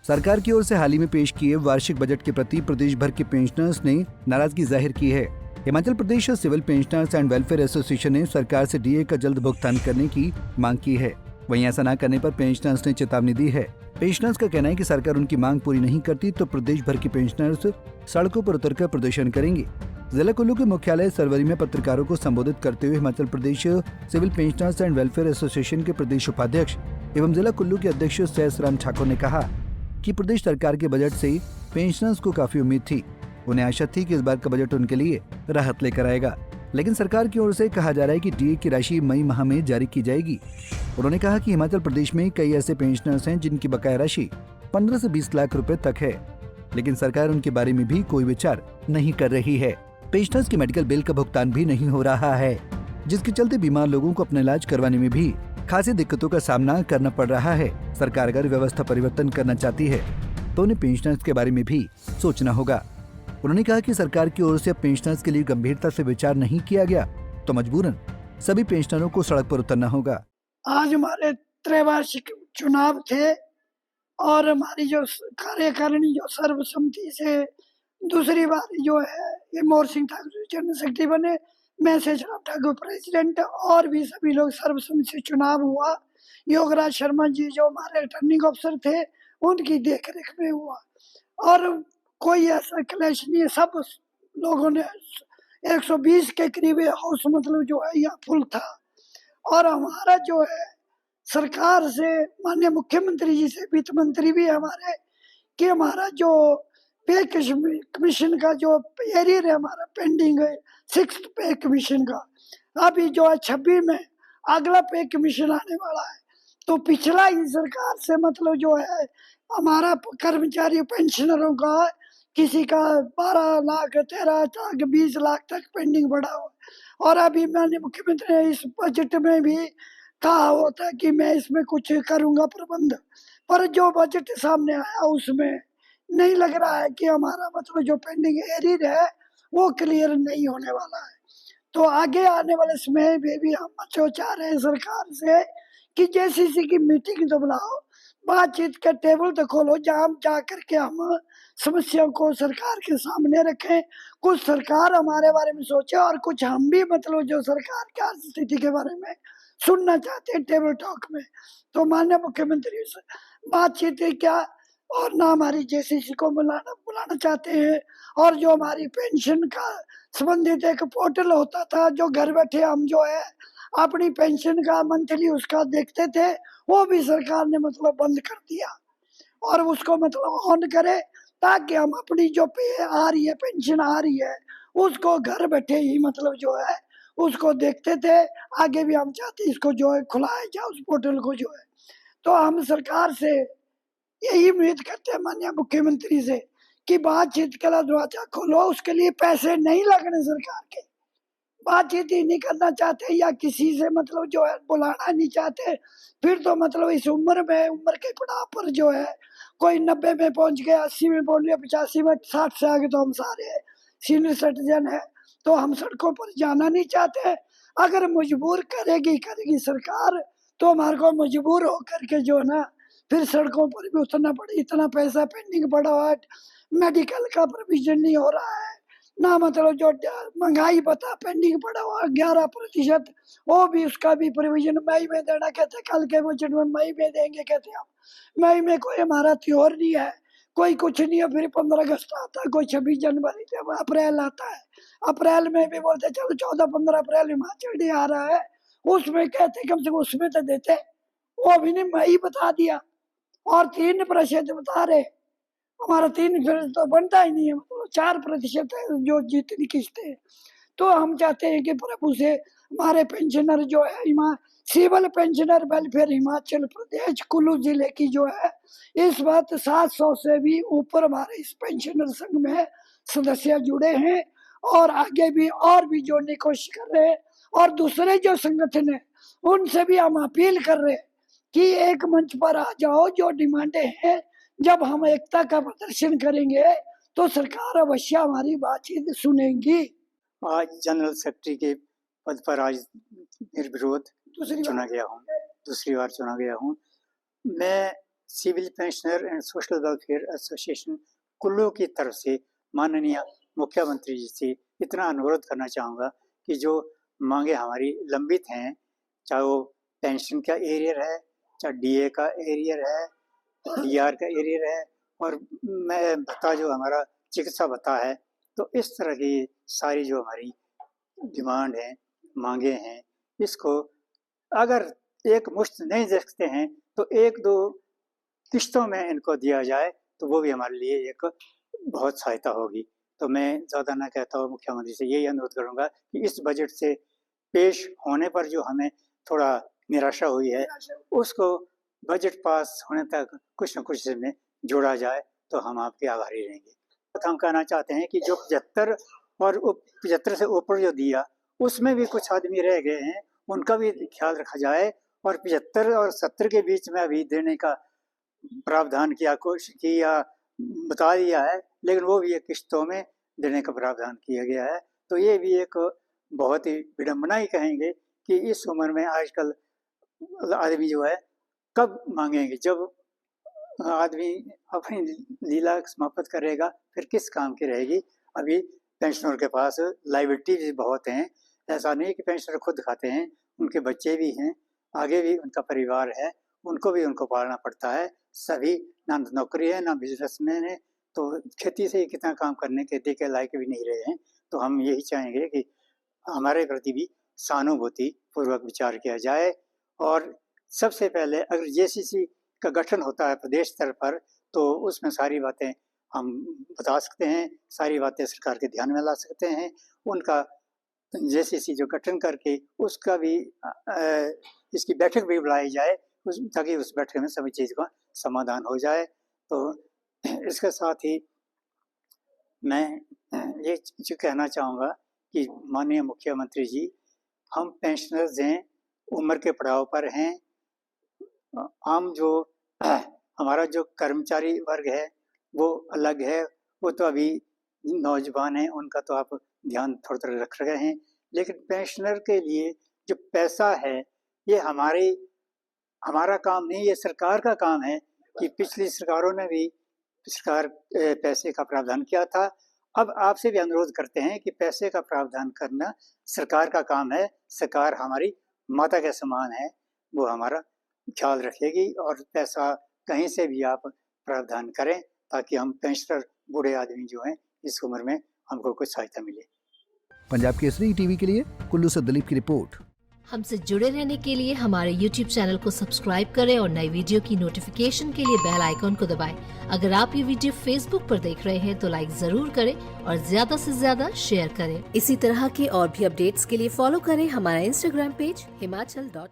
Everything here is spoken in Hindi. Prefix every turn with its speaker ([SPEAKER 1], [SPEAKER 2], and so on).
[SPEAKER 1] सरकार की ओर से हाल ही में पेश किए वार्षिक बजट के प्रति प्रदेश भर के पेंशनर्स ने नाराजगी जाहिर की है। Himachal Pradesh civil pensioners and welfare association ने सरकार से डीए का जल्द भुगतान करने की मांग की है। वहीं ऐसा न करने पर पेंशनर्स ने चेतावनी दी है। पेंशनर्स का कहना है कि सरकार उनकी मांग पूरी नहीं करती तो प्रदेश भर के पेंशनर्स सड़कों पर उतरकर प्रदर्शन करेंगे। जिला कुल्लू के मुख्यालय सरवरी में पत्रकारों को संबोधित करते हुए Himachal Pradesh civil pensioners and welfare association के प्रदेश उपाध्यक्ष एवं जिला कुल्लू के अध्यक्ष सहसराम ठाकुर ने कहा कि प्रदेश सरकार के बजट से पेंशनर्स को काफी उम्मीद थी। उन्हें आशा थी कि इस बार का बजट उनके लिए राहत लेकर आएगा, लेकिन सरकार की ओर से कहा जा रहा है कि डीए की राशि मई माह में जारी की जाएगी। उन्होंने कहा कि हिमाचल प्रदेश में कई ऐसे पेंशनर्स हैं जिनकी बकाया राशि 15 से 20 लाख रुपए तक है, लेकिन सरकार उनके बारे में भी कोई विचार नहीं कर रही है। पेंशनर्स के मेडिकल बिल का भुगतान भी नहीं हो रहा है, जिसके चलते बीमार लोगों को अपना इलाज करवाने में भी खासी दिक्कतों का सामना करना पड़ रहा है। सरकार अगर व्यवस्था परिवर्तन करना चाहती है तो उन्हें पेंशनर्स के बारे में भी सोचना होगा। उन्होंने कहा कि सरकार की ओर से अब पेंशनर्स के लिए गंभीरता से विचार नहीं किया गया तो मजबूरन सभी पेंशनरों को सड़क पर उतरना होगा।
[SPEAKER 2] आज हमारे त्रैवार्षिक चुनाव थे और हमारी जो कार्यकारिणी जो सर्वसम्मति से दूसरी बार जो है ये मोर सिंह ठाकुर जनरल सेक्रेटरी बने, मैं सहसराम ठाकुर प्रेसिडेंट और भी सभी लोग सर्वसम्मति से चुनाव हुआ। योगराज शर्मा जी जो हमारे रिटर्निंग अफसर थे उनकी देखरेख में हुआ और कोई ऐसा क्लैश नहीं है। सब लोगों ने 120 के करीब हाउस मतलब जो है यह फुल था और हमारा जो है सरकार से माननीय मुख्यमंत्री जी से वित्त मंत्री भी हमारे कि हमारा जो पे कमीशन का जो एरियर है हमारा पेंडिंग है 6th पे कमीशन का, अभी जो है 26 में अगला पे कमीशन आने वाला है। तो पिछला ही सरकार से मतलब जो है हमारा कर्मचारी पेंशनरों का किसी का 12 लाख 13 लाख 20 लाख तक पेंडिंग पड़ा हुआ और अभी माननीय मुख्यमंत्री ने इस बजट में भी कहा होता है कि मैं इसमें कुछ करूंगा प्रबंध, पर जो बजट सामने आया उसमें नहीं लग रहा है कि हमारा मतलब जो पेंडिंग एरियर है वो क्लियर नहीं होने वाला है। तो आगे आने वाले समय में भी हम जो चाह रहे हैं सरकार से कि जेसीसी की मीटिंग तो बुलाओ, बातचीत का टेबल तो खोलो जहाँ हम जा करके हम समस्याओं को सरकार के सामने रखें, कुछ सरकार हमारे बारे में सोचे और कुछ हम भी मतलब जो सरकार की आर्थिक स्थिति के बारे में सुनना चाहते हैं टेबल टॉक में। तो माननीय मुख्यमंत्री से बातचीत क्या और ना हमारी जेसीसी को बुलाना चाहते हैं और जो हमारी पेंशन का संबंधित एक पोर्टल होता था जो घर बैठे हम जो है अपनी पेंशन का मंथली उसका देखते थे वो भी सरकार ने मतलब बंद कर दिया और उसको मतलब ऑन करे ताकि हम अपनी जो पे आ रही है पेंशन आ रही है उसको घर बैठे ही मतलब जो है उसको देखते थे। आगे भी हम चाहते इसको जो है खुलाया जाए उस पोर्टल को जो है। तो हम सरकार से यही उम्मीद करते हैं माननीय मुख्यमंत्री से कि बातचीत का दरवाजा खोलो, उसके लिए पैसे नहीं लगने सरकार के, बातचीत ही नहीं करना चाहते या किसी से मतलब जो है बुलाना नहीं चाहते, फिर तो मतलब इस उम्र के पड़ाव पर जो है कोई 90 में पहुंच गया 80 में पहुंच गया 85 में 60 से आगे तो हम सारे सीनियर सिटीजन है तो हम सड़कों पर जाना नहीं चाहते। अगर मजबूर करेगी सरकार तो हमारे को मजबूर होकर के जो है ना फिर सड़कों पर भी उतरना पड़े। इतना पैसा पेंडिंग पड़ा हुआ है, मेडिकल का प्रोविजन नहीं हो रहा है ना, मतलब जो महंगाई पता पेंडिंग पड़ा हुआ 11%, वो भी उसका भी प्रोविजन मई में देना कहते, कल के बजट में मई में देंगे कहते हम। मई में कोई हमारा त्योहार नहीं है, कोई कुछ नहीं है, फिर 15 अगस्त आता है, कोई 26 जनवरी जब अप्रैल आता है, अप्रैल में भी बोलते चलो 14-15 अप्रैल हिमाचल डे आ रहा है, उसमें कहते कम से कम उसमें तो देते, वो भी नहीं मई बता दिया और 3% बता रहे, हमारा 3% तो बनता ही नहीं है, मतलब 4% है जो जितनी किस्तें। तो हम चाहते हैं कि प्रभु से हमारे पेंशनर जो है civil pensioner welfare Himachal Pradesh Kullu जिले की जो है इस वक्त 700 से भी ऊपर हमारे इस पेंशनर संघ में सदस्य जुड़े हैं और आगे भी और भी जोड़ने की कोशिश कर रहे हैं और दूसरे जो संगठन है उनसे भी हम अपील कर रहे हैं कि एक मंच पर आ जाओ, जो डिमांडें हैं जब हम एकता का प्रदर्शन करेंगे तो सरकार अवश्य हमारी बातचीत सुनेगी।
[SPEAKER 3] आज जनरल सेक्रेटरी के पद पर आज निर्विरोध दूसरी बार चुना गया हूँ। मैं civil pensioner and social welfare association Kullu की तरफ से माननीय मुख्यमंत्री जी से इतना अनुरोध करना चाहूँगा कि जो मांगे हमारी लंबित हैं, चाहे वो पेंशन का एरियर है, चाहे डीए का एरियर है, डीआर का एरियर है, और मैं भत्ता जो हमारा चिकित्सा भत्ता है, तो इस तरह की सारी जो हमारी डिमांड है, मांगे हैं, इसको अगर एक मुश्त नहीं दे सकते हैं तो एक दो किश्तों में इनको दिया जाए तो वो भी हमारे लिए एक बहुत सहायता होगी। तो मैं ज़्यादा ना कहता हूँ, मुख्यमंत्री से यही अनुरोध करूँगा कि इस बजट से पेश होने पर जो हमें थोड़ा निराशा हुई है, उसको बजट पास होने तक कुछ न कुछ इसमें जोड़ा जाए तो हम आपके आभारी रहेंगे। हम कहना चाहते हैं कि जो 75 और 75 से ऊपर जो दिया, उसमें भी कुछ आदमी रह गए हैं, उनका भी ख्याल रखा जाए, और 75 और 70 के बीच में अभी देने का प्रावधान किया, कोशिश की या बता दिया है, लेकिन वो भी एक किश्तों में देने का प्रावधान किया गया है। तो ये भी एक बहुत ही विडम्बना ही कहेंगे कि इस उम्र में आजकल आदमी जो है कब मांगेंगे, जब आदमी अपनी लीला समाप्त करेगा फिर किस काम की रहेगी। अभी पेंशनर के पास लाइबिलिटी भी बहुत हैं, ऐसा नहीं कि पेंशनर खुद खाते हैं, उनके बच्चे भी हैं, आगे भी उनका परिवार है, उनको भी उनको पालना पड़ता है। सभी ना नौकरी है ना बिजनेसमैन है, तो खेती से कितना काम करने के के लायक भी नहीं रहे हैं। तो हम यही चाहेंगे कि हमारे प्रति भी सहानुभूति पूर्वक विचार किया जाए, और सबसे पहले अगर जेसीसी का गठन होता है प्रदेश स्तर पर तो उसमें सारी बातें हम बता सकते हैं, सारी बातें सरकार के ध्यान में ला सकते हैं। उनका जेसीसी जो गठन करके उसका भी इसकी बैठक भी बुलाई जाए, ताकि उस बैठक में सभी चीज़ का समाधान हो जाए। तो इसके साथ ही मैं ये जो कहना चाहूँगा कि माननीय मुख्यमंत्री जी, हम पेंशनर्स हैं, उम्र के पड़ाव पर हैं, हम जो हमारा जो कर्मचारी वर्ग है वो अलग है, वो तो अभी नौजवान हैं, उनका तो आप ध्यान थोड़ा थोड़ा रख रहे हैं, लेकिन पेंशनर के लिए जो पैसा है ये हमारा काम नहीं, ये सरकार का काम है। कि पिछली सरकारों ने भी पैसे का प्रावधान किया था। अब आपसे भी अनुरोध करते हैं कि पैसे का प्रावधान करना सरकार का काम है, सरकार हमारी माता के समान है, वो हमारा ख्याल रखेगी, और पैसा कहीं से भी आप प्रावधान करें ताकि हम पेंशनर बूढ़े आदमी जो हैं इस उम्र में हमको कुछ सहायता मिले।
[SPEAKER 1] पंजाब केसरी टीवी के लिए कुल्लू से दिलीप की रिपोर्ट।
[SPEAKER 4] हमसे जुड़े रहने के लिए हमारे YouTube चैनल को सब्सक्राइब करें और नई वीडियो की नोटिफिकेशन के लिए बेल आइकॉन को दबाएं। अगर आप ये वीडियो Facebook पर देख रहे हैं तो लाइक जरूर करें और ज्यादा से ज्यादा शेयर करें। इसी तरह के और भी अपडेट्स के लिए फॉलो करें हमारा Instagram पेज himachal.ke।